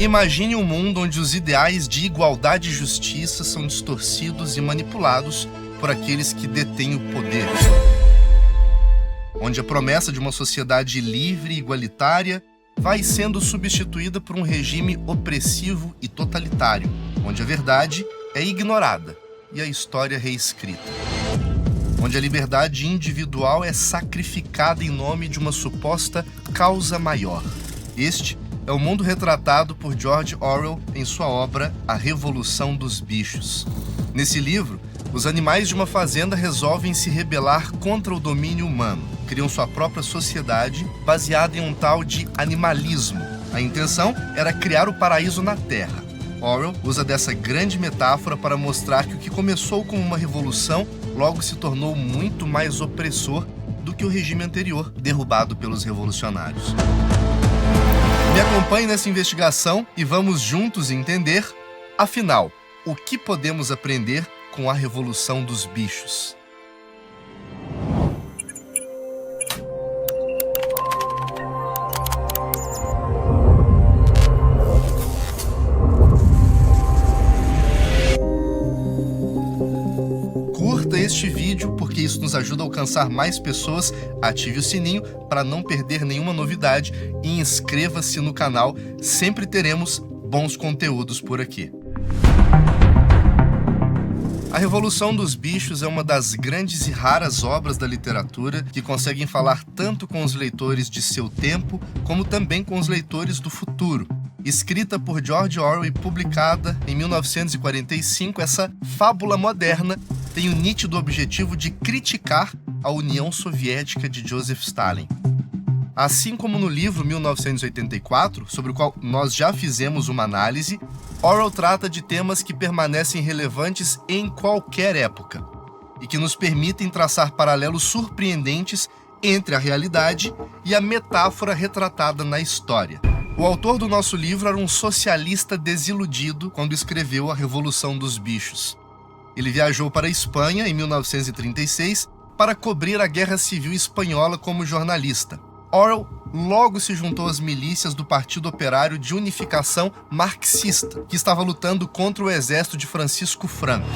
Imagine um mundo onde os ideais de igualdade e justiça são distorcidos e manipulados por aqueles que detêm o poder. Onde a promessa de uma sociedade livre e igualitária vai sendo substituída por um regime opressivo e totalitário, onde a verdade é ignorada e a história reescrita. Onde a liberdade individual é sacrificada em nome de uma suposta causa maior. Este é o mundo retratado por George Orwell em sua obra A Revolução dos Bichos. Nesse livro, os animais de uma fazenda resolvem se rebelar contra o domínio humano. Criam sua própria sociedade baseada em um tal de animalismo. A intenção era criar o paraíso na Terra. Orwell usa dessa grande metáfora para mostrar que o que começou como uma revolução logo se tornou muito mais opressor do que o regime anterior, derrubado pelos revolucionários. Me acompanhe nessa investigação e vamos juntos entender, afinal, o que podemos aprender com a Revolução dos Bichos. Curta este vídeo porque isso nos ajuda a alcançar mais pessoas, ative o sininho para não perder nenhuma novidade e inscreva-se no canal, sempre teremos bons conteúdos por aqui. A Revolução dos Bichos é uma das grandes e raras obras da literatura que conseguem falar tanto com os leitores de seu tempo, como também com os leitores do futuro. Escrita por George Orwell e publicada em 1945, essa fábula moderna tem o nítido objetivo de criticar a União Soviética de Joseph Stalin. Assim como no livro 1984, sobre o qual nós já fizemos uma análise, Orwell trata de temas que permanecem relevantes em qualquer época e que nos permitem traçar paralelos surpreendentes entre a realidade e a metáfora retratada na história. O autor do nosso livro era um socialista desiludido quando escreveu A Revolução dos Bichos. Ele viajou para a Espanha em 1936 para cobrir a Guerra Civil Espanhola como jornalista. Orwell logo se juntou às milícias do Partido Operário de Unificação Marxista, que estava lutando contra o exército de Francisco Franco.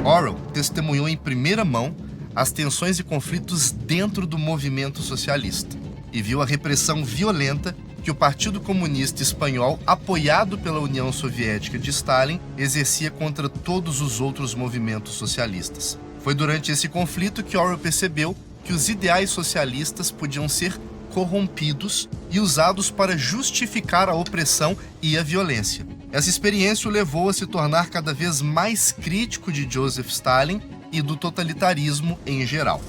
Orwell testemunhou em primeira mão as tensões e conflitos dentro do movimento socialista e viu a repressão violenta que o Partido Comunista Espanhol, apoiado pela União Soviética de Stalin, exercia contra todos os outros movimentos socialistas. Foi durante esse conflito que Orwell percebeu que os ideais socialistas podiam ser corrompidos e usados para justificar a opressão e a violência. Essa experiência o levou a se tornar cada vez mais crítico de Joseph Stalin e do totalitarismo em geral.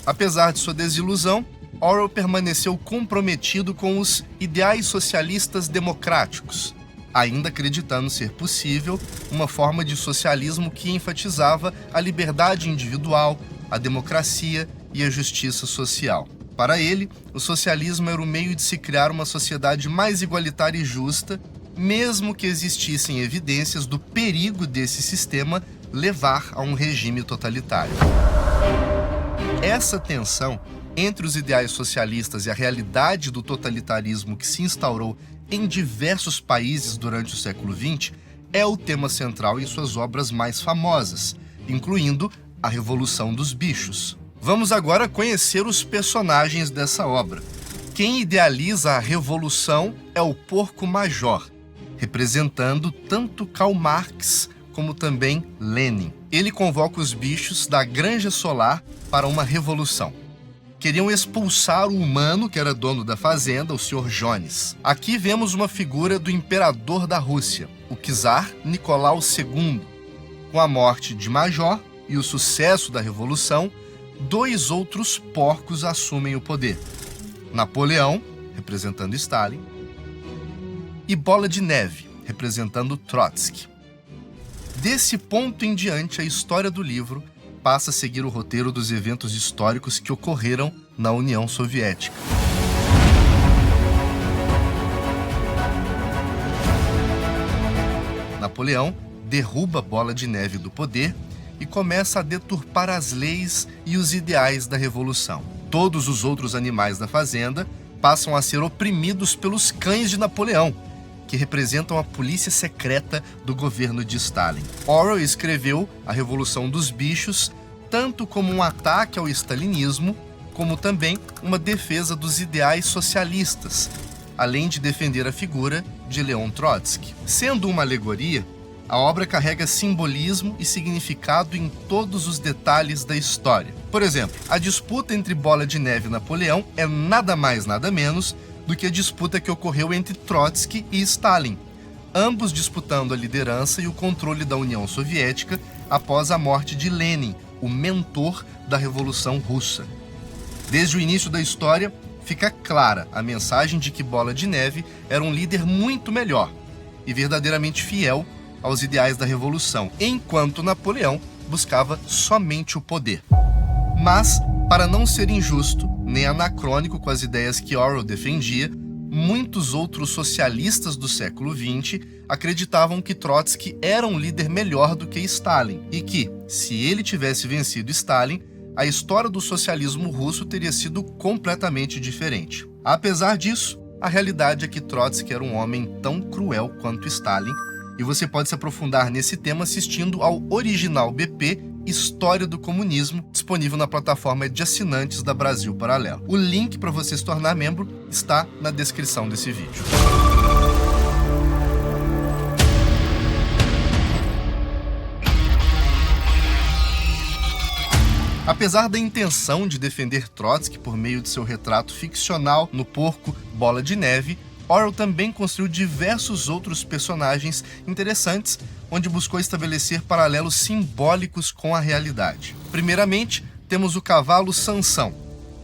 Apesar de sua desilusão, Orwell permaneceu comprometido com os ideais socialistas democráticos, ainda acreditando ser possível uma forma de socialismo que enfatizava a liberdade individual, a democracia e a justiça social. Para ele, o socialismo era o meio de se criar uma sociedade mais igualitária e justa, mesmo que existissem evidências do perigo desse sistema levar a um regime totalitário. Essa tensão entre os ideais socialistas e a realidade do totalitarismo que se instaurou em diversos países durante o século XX é o tema central em suas obras mais famosas, incluindo A Revolução dos Bichos. Vamos agora conhecer os personagens dessa obra. Quem idealiza a revolução é o Porco Major, representando tanto Karl Marx como também Lenin. Ele convoca os bichos da Granja Solar para uma revolução. Queriam expulsar o humano que era dono da fazenda, o Sr. Jones. Aqui vemos uma figura do imperador da Rússia, o czar Nicolau II. Com a morte de Major e o sucesso da revolução, dois outros porcos assumem o poder. Napoleão, representando Stalin, e Bola de Neve, representando Trotsky. Desse ponto em diante, a história do livro passa a seguir o roteiro dos eventos históricos que ocorreram na União Soviética. Napoleão derruba Bola de Neve do poder e começa a deturpar as leis e os ideais da revolução. Todos os outros animais da fazenda passam a ser oprimidos pelos cães de Napoleão, que representam a polícia secreta do governo de Stalin. Orwell escreveu A Revolução dos Bichos tanto como um ataque ao stalinismo, como também uma defesa dos ideais socialistas, além de defender a figura de Leon Trotsky. Sendo uma alegoria, a obra carrega simbolismo e significado em todos os detalhes da história. Por exemplo, a disputa entre Bola de Neve e Napoleão é nada mais nada menos do que a disputa que ocorreu entre Trotsky e Stalin, ambos disputando a liderança e o controle da União Soviética após a morte de Lenin, o mentor da Revolução Russa. Desde o início da história, fica clara a mensagem de que Bola de Neve era um líder muito melhor e verdadeiramente fiel aos ideais da Revolução, enquanto Napoleão buscava somente o poder. Mas, para não ser injusto nem anacrônico com as ideias que Orwell defendia, muitos outros socialistas do século XX acreditavam que Trotsky era um líder melhor do que Stalin e que, se ele tivesse vencido Stalin, a história do socialismo russo teria sido completamente diferente. Apesar disso, a realidade é que Trotsky era um homem tão cruel quanto Stalin, e você pode se aprofundar nesse tema assistindo ao original BP História do Comunismo, disponível na plataforma de assinantes da Brasil Paralelo. O link para você se tornar membro está na descrição desse vídeo. Apesar da intenção de defender Trotsky por meio de seu retrato ficcional no porco Bola de Neve, Orwell também construiu diversos outros personagens interessantes, onde buscou estabelecer paralelos simbólicos com a realidade. Primeiramente, temos o cavalo Sansão,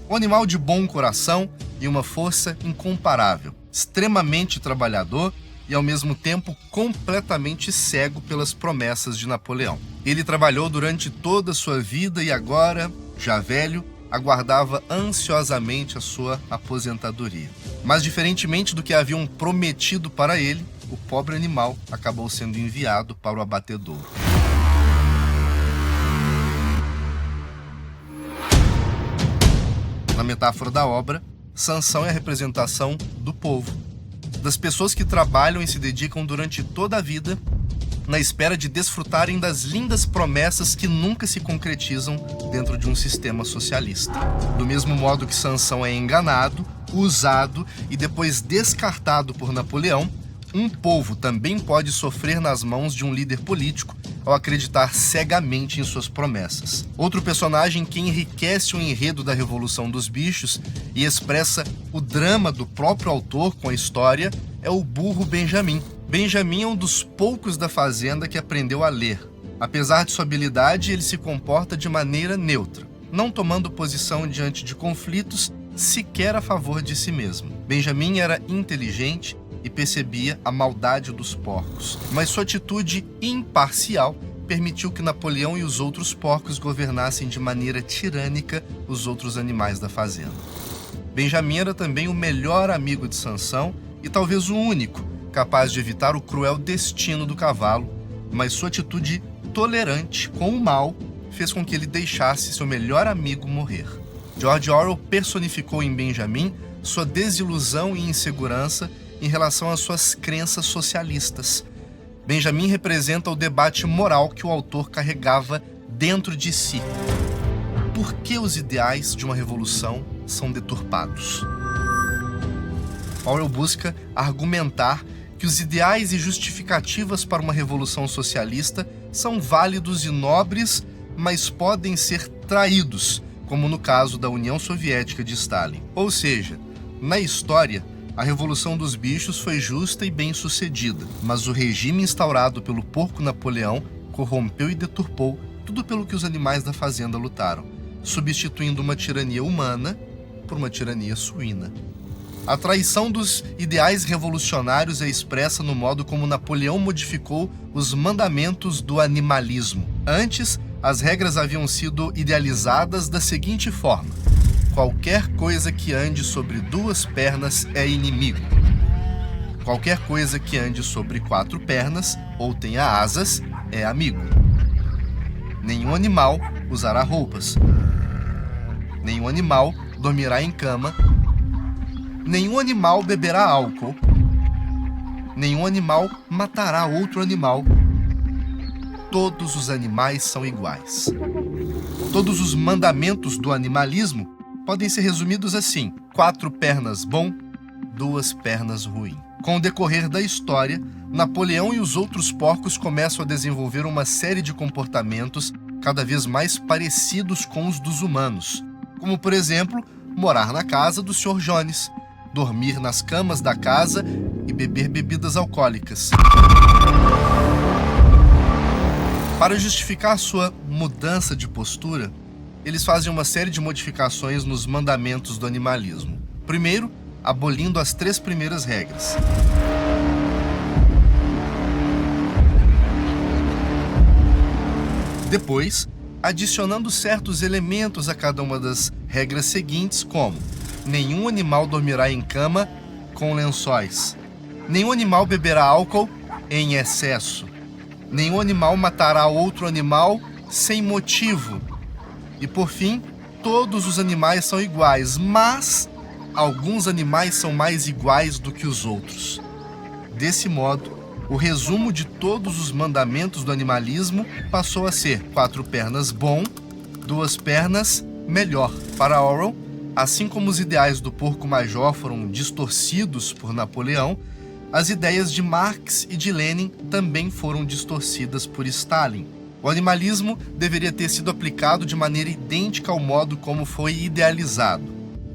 um animal de bom coração e uma força incomparável, extremamente trabalhador e, ao mesmo tempo, completamente cego pelas promessas de Napoleão. Ele trabalhou durante toda a sua vida e agora, já velho, aguardava ansiosamente a sua aposentadoria. Mas, diferentemente do que haviam prometido para ele, o pobre animal acabou sendo enviado para o abatedouro. Na metáfora da obra, Sansão é a representação do povo, das pessoas que trabalham e se dedicam durante toda a vida na espera de desfrutarem das lindas promessas que nunca se concretizam dentro de um sistema socialista. Do mesmo modo que Sansão é enganado, usado e depois descartado por Napoleão, um povo também pode sofrer nas mãos de um líder político ao acreditar cegamente em suas promessas. Outro personagem que enriquece o enredo da Revolução dos Bichos e expressa o drama do próprio autor com a história é o burro Benjamin. Benjamin é um dos poucos da fazenda que aprendeu a ler. Apesar de sua habilidade, ele se comporta de maneira neutra, não tomando posição diante de conflitos, sequer a favor de si mesmo. Benjamin era inteligente e percebia a maldade dos porcos, mas sua atitude imparcial permitiu que Napoleão e os outros porcos governassem de maneira tirânica os outros animais da fazenda. Benjamin era também o melhor amigo de Sansão e talvez o único capaz de evitar o cruel destino do cavalo, mas sua atitude tolerante com o mal fez com que ele deixasse seu melhor amigo morrer. George Orwell personificou em Benjamin sua desilusão e insegurança em relação às suas crenças socialistas. Benjamin representa o debate moral que o autor carregava dentro de si. Por que os ideais de uma revolução são deturpados? Orwell busca argumentar que os ideais e justificativas para uma revolução socialista são válidos e nobres, mas podem ser traídos, como no caso da União Soviética de Stalin. Ou seja, na história, a Revolução dos Bichos foi justa e bem-sucedida, mas o regime instaurado pelo porco Napoleão corrompeu e deturpou tudo pelo que os animais da fazenda lutaram, substituindo uma tirania humana por uma tirania suína. A traição dos ideais revolucionários é expressa no modo como Napoleão modificou os mandamentos do animalismo. Antes, as regras haviam sido idealizadas da seguinte forma: qualquer coisa que ande sobre 2 pernas é inimigo. Qualquer coisa que ande sobre 4 pernas ou tenha asas é amigo. Nenhum animal usará roupas. Nenhum animal dormirá em cama. Nenhum animal beberá álcool. Nenhum animal matará outro animal. Todos os animais são iguais. Todos os mandamentos do animalismo podem ser resumidos assim: 4 pernas bom, 2 pernas ruim. Com o decorrer da história, Napoleão e os outros porcos começam a desenvolver uma série de comportamentos cada vez mais parecidos com os dos humanos, como, por exemplo, morar na casa do Sr. Jones, dormir nas camas da casa e beber bebidas alcoólicas. Para justificar sua mudança de postura, eles fazem uma série de modificações nos mandamentos do animalismo. Primeiro, abolindo as 3 primeiras regras. Depois, adicionando certos elementos a cada uma das regras seguintes, como: nenhum animal dormirá em cama com lençóis. Nenhum animal beberá álcool em excesso. Nenhum animal matará outro animal sem motivo. E por fim, todos os animais são iguais, mas alguns animais são mais iguais do que os outros. Desse modo, o resumo de todos os mandamentos do animalismo passou a ser 4 pernas bom, 2 pernas melhor. Para Orwell, assim como os ideais do porco major foram distorcidos por Napoleão, as ideias de Marx e de Lenin também foram distorcidas por Stalin. O animalismo deveria ter sido aplicado de maneira idêntica ao modo como foi idealizado.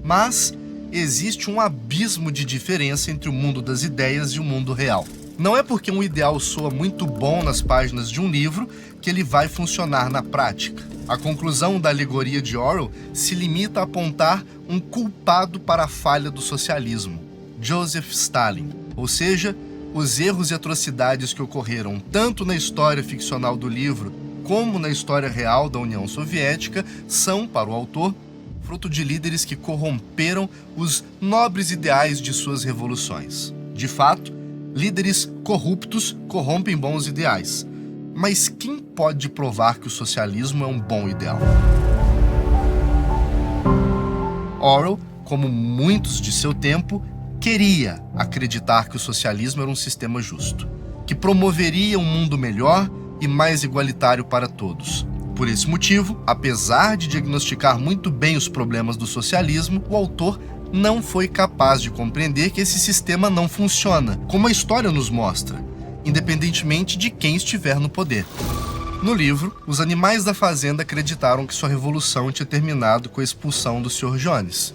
Mas existe um abismo de diferença entre o mundo das ideias e o mundo real. Não é porque um ideal soa muito bom nas páginas de um livro que ele vai funcionar na prática. A conclusão da alegoria de Orwell se limita a apontar um culpado para a falha do socialismo: Joseph Stalin. Ou seja, os erros e atrocidades que ocorreram tanto na história ficcional do livro como na história real da União Soviética são, para o autor, fruto de líderes que corromperam os nobres ideais de suas revoluções. De fato, líderes corruptos corrompem bons ideais. Mas quem pode provar que o socialismo é um bom ideal? Orwell, como muitos de seu tempo, queria acreditar que o socialismo era um sistema justo, que promoveria um mundo melhor e mais igualitário para todos. Por esse motivo, apesar de diagnosticar muito bem os problemas do socialismo, o autor não foi capaz de compreender que esse sistema não funciona, como a história nos mostra, independentemente de quem estiver no poder. No livro, os animais da fazenda acreditaram que sua revolução tinha terminado com a expulsão do Sr. Jones.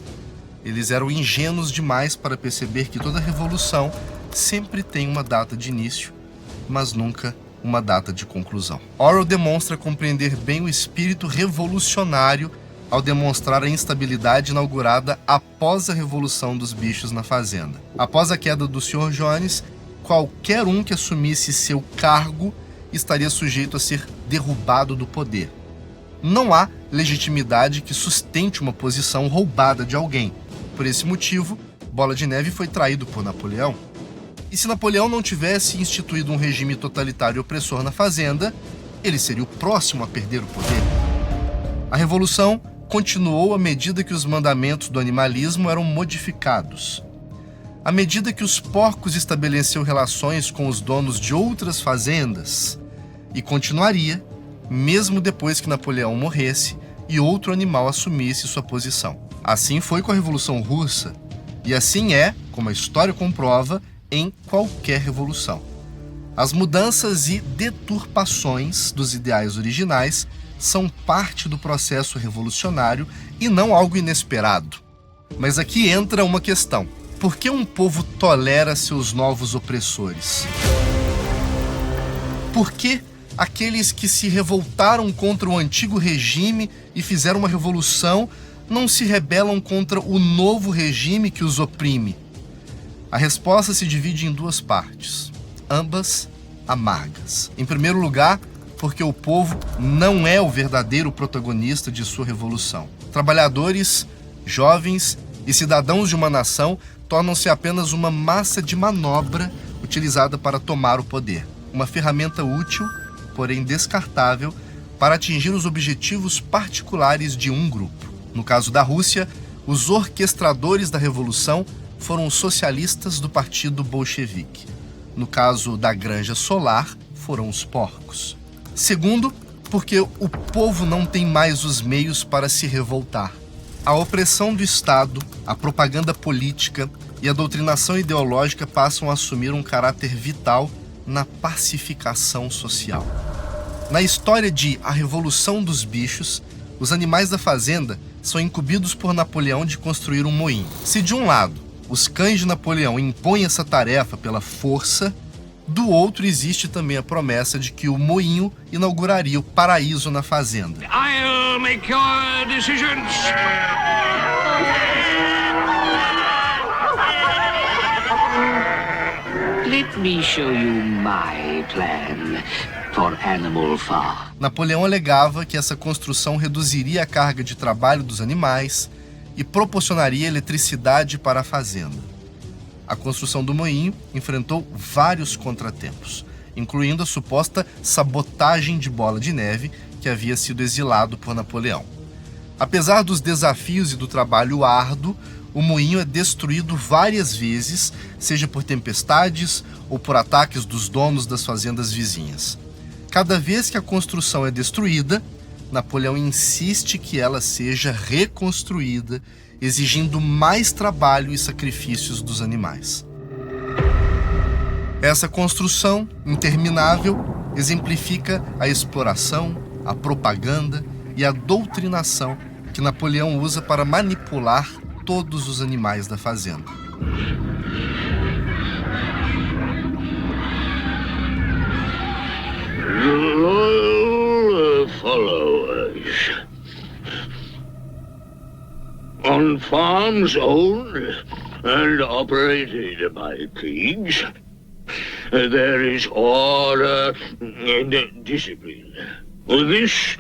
Eles eram ingênuos demais para perceber que toda revolução sempre tem uma data de início, mas nunca uma data de conclusão. Orwell demonstra compreender bem o espírito revolucionário ao demonstrar a instabilidade inaugurada após a Revolução dos Bichos na Fazenda. Após a queda do Sr. Jones, qualquer um que assumisse seu cargo estaria sujeito a ser derrubado do poder. Não há legitimidade que sustente uma posição roubada de alguém. Por esse motivo, Bola de Neve foi traído por Napoleão. E se Napoleão não tivesse instituído um regime totalitário e opressor na Fazenda, ele seria o próximo a perder o poder. A Revolução continuou à medida que os mandamentos do animalismo eram modificados. À medida que os porcos estabeleciam relações com os donos de outras fazendas, e continuaria, mesmo depois que Napoleão morresse e outro animal assumisse sua posição. Assim foi com a Revolução Russa, e assim é, como a história comprova, em qualquer revolução. As mudanças e deturpações dos ideais originais são parte do processo revolucionário e não algo inesperado. Mas aqui entra uma questão: por que um povo tolera seus novos opressores? Por que aqueles que se revoltaram contra o antigo regime e fizeram uma revolução não se rebelam contra o novo regime que os oprime? A resposta se divide em 2 partes, ambas amargas. Em primeiro lugar, porque o povo não é o verdadeiro protagonista de sua revolução. Trabalhadores, jovens e cidadãos de uma nação tornam-se apenas uma massa de manobra utilizada para tomar o poder. Uma ferramenta útil, porém descartável, para atingir os objetivos particulares de um grupo. No caso da Rússia, os orquestradores da revolução foram os socialistas do partido bolchevique. No caso da Granja Solar, foram os porcos. Segundo, porque o povo não tem mais os meios para se revoltar. A opressão do Estado, a propaganda política e a doutrinação ideológica passam a assumir um caráter vital na pacificação social. Na história de A Revolução dos Bichos, os animais da fazenda são incumbidos por Napoleão de construir um moinho. Se de um lado, os cães de Napoleão impõem essa tarefa pela força, do outro existe também a promessa de que o moinho inauguraria o paraíso na fazenda. I'll make your decisions. Let me show you my plan for Animal Farm. Napoleão alegava que essa construção reduziria a carga de trabalho dos animais e proporcionaria eletricidade para a fazenda. A construção do moinho enfrentou vários contratempos, incluindo a suposta sabotagem de Bola de Neve, que havia sido exilado por Napoleão. Apesar dos desafios e do trabalho árduo, o moinho é destruído várias vezes, seja por tempestades ou por ataques dos donos das fazendas vizinhas. Cada vez que a construção é destruída, Napoleão insiste que ela seja reconstruída, exigindo mais trabalho e sacrifícios dos animais. Essa construção interminável exemplifica a exploração, a propaganda e a doutrinação que Napoleão usa para manipular todos os animais da fazenda. Loyal followers. On farms owned and operated by pigs, there is order and discipline. This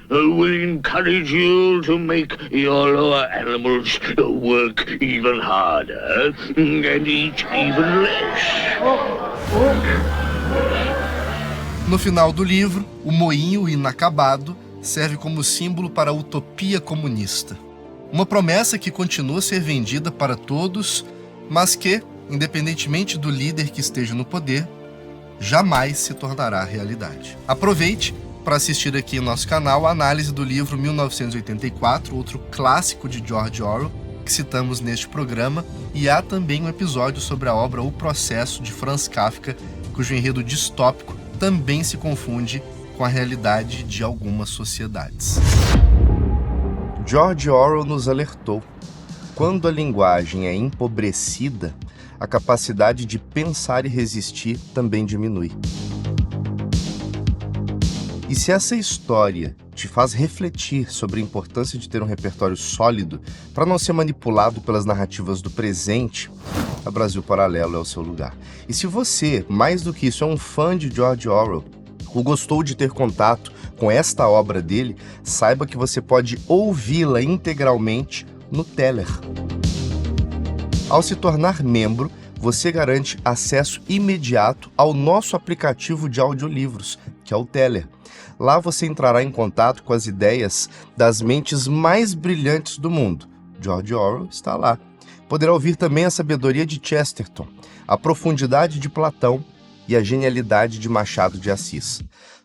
will encourage you to make your lower animals work even harder and eat even less. No final do livro, o moinho inacabado serve como símbolo para a utopia comunista. Uma promessa que continua a ser vendida para todos, mas que, independentemente do líder que esteja no poder, jamais se tornará realidade. Aproveite para assistir aqui em nosso canal a análise do livro 1984, outro clássico de George Orwell, que citamos neste programa, e há também um episódio sobre a obra O Processo, de Franz Kafka, cujo enredo distópico também se confunde com a realidade de algumas sociedades. George Orwell nos alertou: quando a linguagem é empobrecida, a capacidade de pensar e resistir também diminui. E se essa história te faz refletir sobre a importância de ter um repertório sólido para não ser manipulado pelas narrativas do presente, a Brasil Paralelo é o seu lugar. E se você, mais do que isso, é um fã de George Orwell ou gostou de ter contato com esta obra dele, saiba que você pode ouvi-la integralmente no Teller. Ao se tornar membro, você garante acesso imediato ao nosso aplicativo de audiolivros, que é o Teller. Lá você entrará em contato com as ideias das mentes mais brilhantes do mundo. George Orwell está lá. Poderá ouvir também a sabedoria de Chesterton, a profundidade de Platão e a genialidade de Machado de Assis.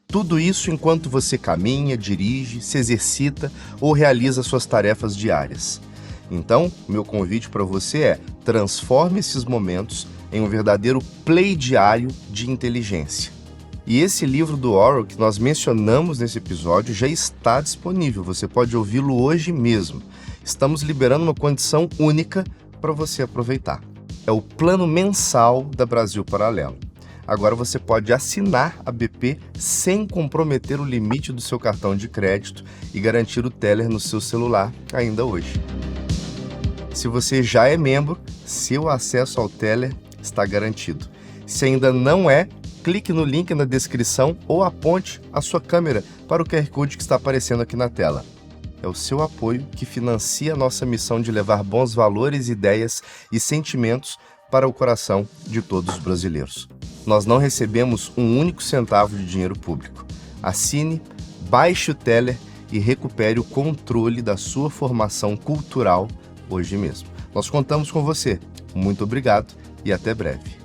Tudo isso enquanto você caminha, dirige, se exercita ou realiza suas tarefas diárias. Então, meu convite para você é: transforme esses momentos em um verdadeiro play diário de inteligência. E esse livro do Orwell que nós mencionamos nesse episódio já está disponível, você pode ouvi-lo hoje mesmo. Estamos liberando uma condição única para você aproveitar. É o plano mensal da Brasil Paralelo. Agora você pode assinar a BP sem comprometer o limite do seu cartão de crédito e garantir o Teller no seu celular ainda hoje. Se você já é membro, seu acesso ao Teller está garantido. Se ainda não é, clique no link na descrição ou aponte a sua câmera para o QR Code que está aparecendo aqui na tela. É o seu apoio que financia a nossa missão de levar bons valores, ideias e sentimentos para o coração de todos os brasileiros. Nós não recebemos um único centavo de dinheiro público. Assine, baixe o Teller e recupere o controle da sua formação cultural hoje mesmo. Nós contamos com você. Muito obrigado e até breve.